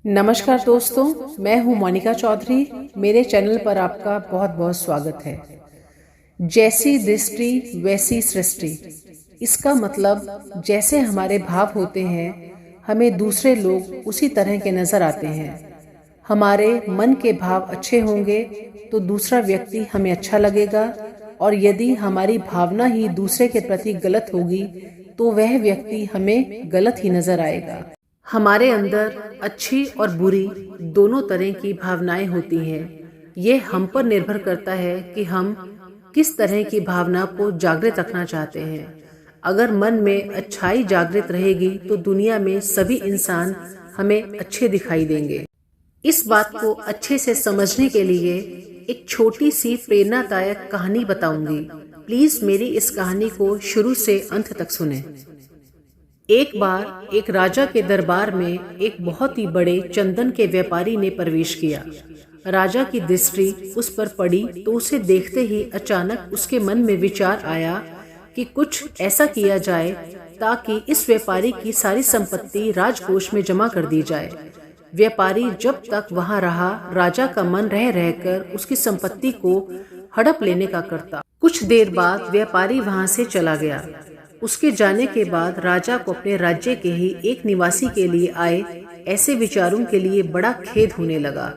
नमस्कार दोस्तों, मैं हूं मोनिका चौधरी। मेरे चैनल पर आपका बहुत बहुत स्वागत है। जैसी दृष्टि वैसी सृष्टि। इसका मतलब जैसे हमारे भाव होते हैं, हमें दूसरे लोग उसी तरह के नजर आते हैं। हमारे मन के भाव अच्छे होंगे तो दूसरा व्यक्ति हमें अच्छा लगेगा, और यदि हमारी भावना ही दूसरे के प्रति गलत होगी तो वह व्यक्ति हमें गलत ही नजर आएगा। हमारे अंदर अच्छी और बुरी दोनों तरह की भावनाएं होती हैं। ये हम पर निर्भर करता है कि हम किस तरह की भावना को जागृत रखना चाहते हैं। अगर मन में अच्छाई जागृत रहेगी तो दुनिया में सभी इंसान हमें अच्छे दिखाई देंगे। इस बात को अच्छे से समझने के लिए एक छोटी सी प्रेरणादायक कहानी बताऊंगी। प्लीज मेरी इस कहानी को शुरू से अंत तक सुनें। एक बार एक राजा के दरबार में एक बहुत ही बड़े चंदन के व्यापारी ने प्रवेश किया। राजा की दृष्टि उस पर पड़ी तो उसे देखते ही अचानक उसके मन में विचार आया कि कुछ ऐसा किया जाए ताकि इस व्यापारी की सारी संपत्ति राजकोष में जमा कर दी जाए। व्यापारी जब तक वहां रहा, राजा का मन रह रहकर उसकी संपत्ति को हड़प लेने का करता। कुछ देर बाद व्यापारी वहां से चला गया। उसके जाने के बाद राजा को अपने राज्य के ही एक निवासी के लिए आए ऐसे विचारों के लिए बड़ा खेद होने लगा।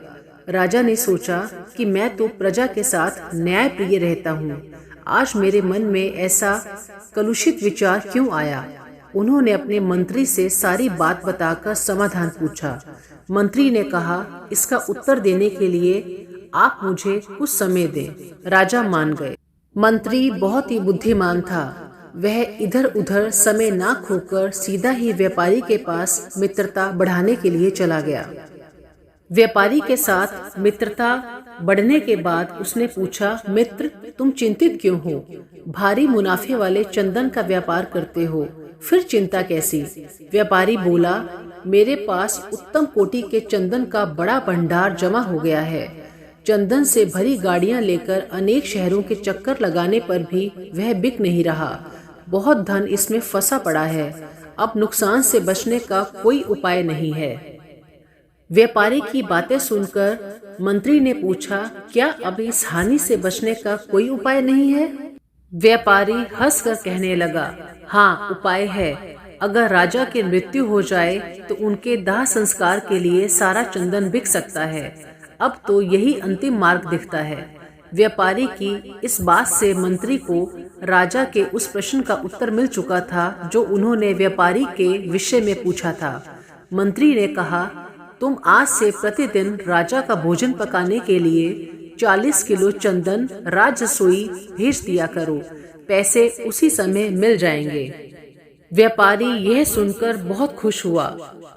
राजा ने सोचा कि मैं तो प्रजा के साथ न्यायप्रिय रहता हूँ, आज मेरे मन में ऐसा कलुषित विचार क्यों आया। उन्होंने अपने मंत्री से सारी बात बताकर समाधान पूछा। मंत्री ने कहा, इसका उत्तर देने के लिए आप मुझे कुछ समय दें। राजा मान गए। मंत्री बहुत ही बुद्धिमान था। वह इधर उधर समय ना खोकर सीधा ही व्यापारी के पास मित्रता बढ़ाने के लिए चला गया। व्यापारी के साथ मित्रता बढ़ने के बाद उसने पूछा, मित्र, तुम चिंतित क्यों हो? भारी मुनाफे वाले चंदन का व्यापार करते हो, फिर चिंता कैसी? व्यापारी बोला, मेरे पास उत्तम कोटि के चंदन का बड़ा भंडार जमा हो गया है। चंदन से भरी गाड़ियां लेकर अनेक शहरों के चक्कर लगाने पर भी वह बिक नहीं रहा। बहुत धन इसमें फंसा पड़ा है। अब नुकसान से बचने का कोई उपाय नहीं है। व्यापारी की बातें सुनकर मंत्री ने पूछा, क्या अब इस हानि से बचने का कोई उपाय नहीं है? व्यापारी हंसकर कहने लगा, हाँ, उपाय है। अगर राजा की मृत्यु हो जाए तो उनके दाह संस्कार के लिए सारा चंदन बिक सकता है। अब तो यही अंतिम मार्ग दिखता है। व्यापारी की इस बात से मंत्री को राजा के उस प्रश्न का उत्तर मिल चुका था जो उन्होंने व्यापारी के विषय में पूछा था। मंत्री ने कहा, तुम आज से प्रतिदिन राजा का भोजन पकाने के लिए 40 किलो चंदन राजसोई भेज दिया करो। पैसे उसी समय मिल जाएंगे। व्यापारी यह सुनकर बहुत खुश हुआ।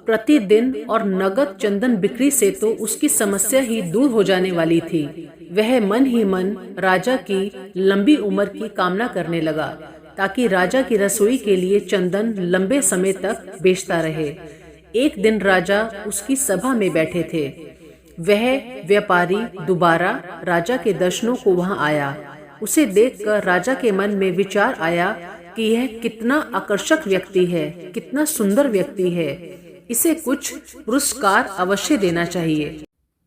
प्रतिदिन और नगद चंदन बिक्री से तो उसकी समस्या ही दूर हो जाने वाली थी। वह मन ही मन राजा की लंबी उम्र की कामना करने लगा ताकि राजा की रसोई के लिए चंदन लंबे समय तक बेचता रहे। एक दिन राजा उसकी सभा में बैठे थे। वह व्यापारी दोबारा राजा के दर्शनों को वहां आया। उसे देखकर राजा के मन में विचार आया कि यह कितना आकर्षक व्यक्ति है, कितना सुंदर व्यक्ति है, इसे कुछ पुरस्कार अवश्य देना चाहिए।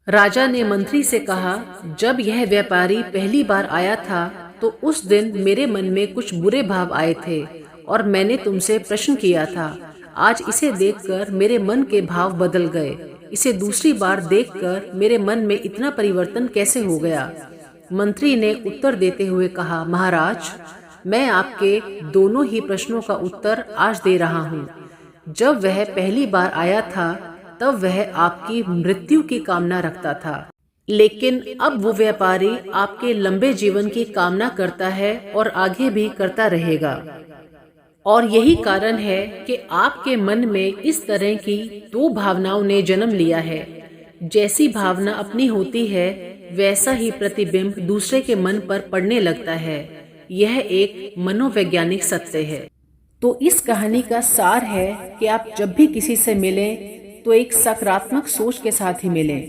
राजा ने मंत्री से कहा, जब यह व्यापारी पहली बार आया था तो उस दिन मेरे मन में कुछ बुरे भाव आए थे और मैंने तुमसे प्रश्न किया था। आज इसे देखकर मेरे मन के भाव बदल गए। इसे दूसरी बार देखकर मेरे मन में इतना परिवर्तन कैसे हो गया? मंत्री ने उत्तर देते हुए कहा, महाराज, मैं आपके दोनों ही प्रश्नों का उत्तर आज दे रहा हूँ। जब वह पहली बार आया था तब वह आपकी मृत्यु की कामना रखता था, लेकिन अब वो व्यापारी आपके लंबे जीवन की कामना करता है और आगे भी करता रहेगा। और यही कारण है कि आपके मन में इस तरह की दो भावनाओं ने जन्म लिया है। जैसी भावना अपनी होती है वैसा ही प्रतिबिंब दूसरे के मन पर पड़ने लगता है। यह एक मनोवैज्ञानिक सत्य है। तो इस कहानी का सार है कि आप जब भी किसी से मिलें तो एक सकारात्मक सोच के साथ ही मिलें,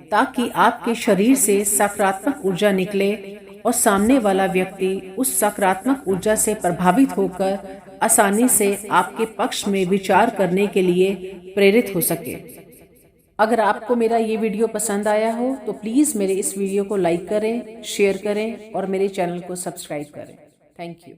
ताकि आपके शरीर से सकारात्मक ऊर्जा निकले और सामने वाला व्यक्ति उस सकारात्मक ऊर्जा से प्रभावित होकर आसानी से आपके पक्ष में विचार करने के लिए प्रेरित हो सके। अगर आपको मेरा ये वीडियो पसंद आया हो तो प्लीज़ मेरे इस वीडियो को लाइक करें, शेयर करें और मेरे चैनल को सब्सक्राइब करें। Thank you.